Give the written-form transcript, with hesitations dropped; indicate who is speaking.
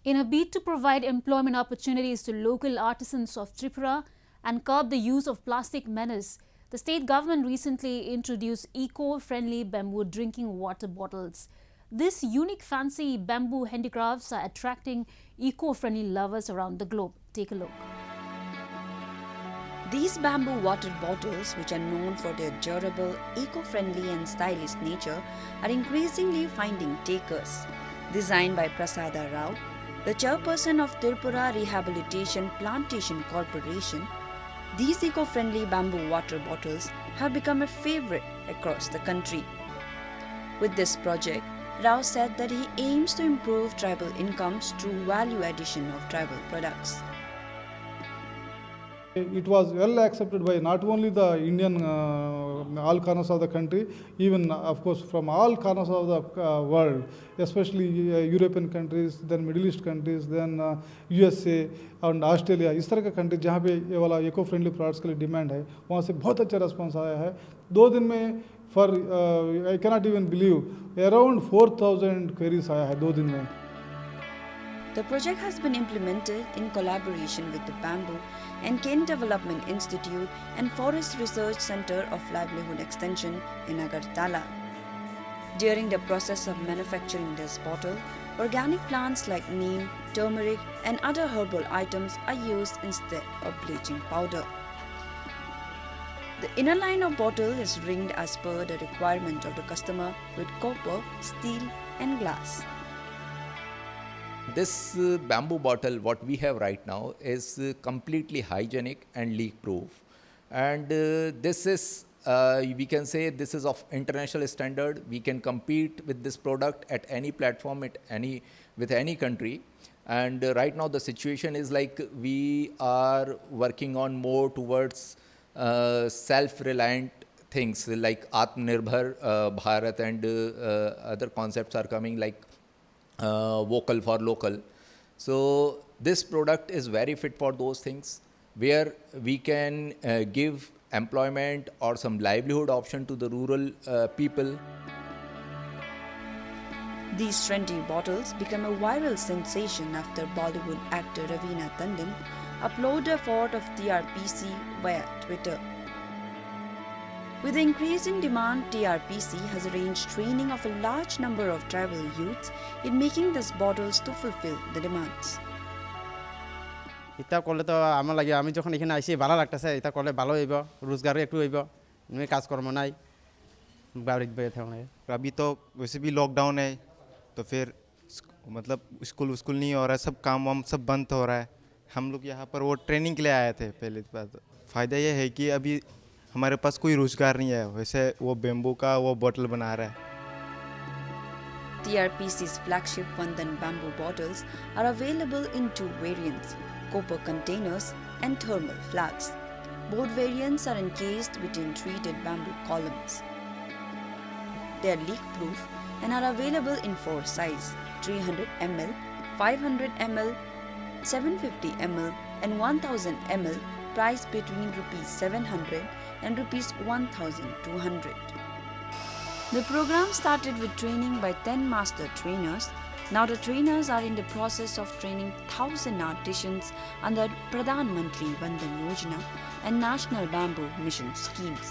Speaker 1: In a bid to provide employment opportunities to local artisans of Tripura and curb the use of plastic menace, the state government recently introduced eco-friendly bamboo drinking water bottles. These unique fancy bamboo handicrafts are attracting eco-friendly lovers around the globe. Take a look.
Speaker 2: These bamboo water bottles, which are known for their durable, eco-friendly and stylish nature, are increasingly finding takers. Designed by Prasada Rao, the chairperson of Tripura Rehabilitation Plantation Corporation, these eco-friendly bamboo water bottles have become a favorite across the country. With this project, Rao said that he aims to improve tribal incomes through value addition of tribal products.
Speaker 3: It was well accepted by not only the Indian all corners of the country, even of course from all corners of the world, especially European countries, then Middle East countries, then USA and Australia. इस तरह के country जहाँ पे ये वाला eco friendly products के लिए demand है, वहाँ से बहुत अच्छा रिस्पांस आया है. 2 दिन में for I cannot even believe around 4000 queries आया है 2 दिन में.
Speaker 2: The project has been implemented in collaboration with the Bamboo and Cane Development Institute and Forest Research Center of Livelihood Extension in Agartala. During the process of manufacturing this bottle, organic plants like neem, turmeric and other herbal items are used instead of bleaching powder. The inner line of bottle is ringed as per the requirement of the customer with copper, steel and glass.
Speaker 4: This bamboo bottle, what we have right now, is completely hygienic and leak proof. And this is, we can say this is of international standard. We can compete with this product at any platform, with any country. And right now the situation is like we are working on more towards self-reliant things like Atmanirbhar Bharat and other concepts are coming like vocal for local. So this product is very fit for those things where we can give employment or some livelihood option to the rural people.
Speaker 2: These trendy bottles became a viral sensation after Bollywood actor Raveena Tandon uploaded a photo of TRPC via Twitter. With the increase in demand, TRPC has arranged training of a large number of tribal youths in making these bottles to fulfill the demands.
Speaker 5: এটা করলে তো আমার লাগে আমি যখন এখানে আইছি ভালো লাগতেছে এটা করলে ভালো হইব রোজগারও একটু হইব আমি কাজকর্ম নাই বাড়িতে বসে থাকলে
Speaker 6: अभी तो वैसे भी लॉकडाउन है तो फिर मतलब स्कूल नहीं हो रहा है, सब काम वाम सब बंद हो रहा है. हम लोग यहाँ पर वो ट्रेनिंग के लिए आए थे. पहले बात फ़ायदा ये है कि अभी हमारे पास कोई रोजगार नहीं है, वैसे वो बेम्बू का वो बोतल बना रहा है.
Speaker 2: TRPC's flagship Vandan bamboo bottles are available in 2 variants, copper containers and thermal flags. Both variants are encased within treated bamboo columns. They are leak-proof and are available in 4 sizes: 300 ml, 500 ml, 750 ml and 1000 ml, priced between ₹700 and ₹1,200. The program started with training by 10 master trainers. Now the trainers are in the process of training 1,000 artisans under Pradhan Mantri Vandan Yojana and National Bamboo Mission schemes.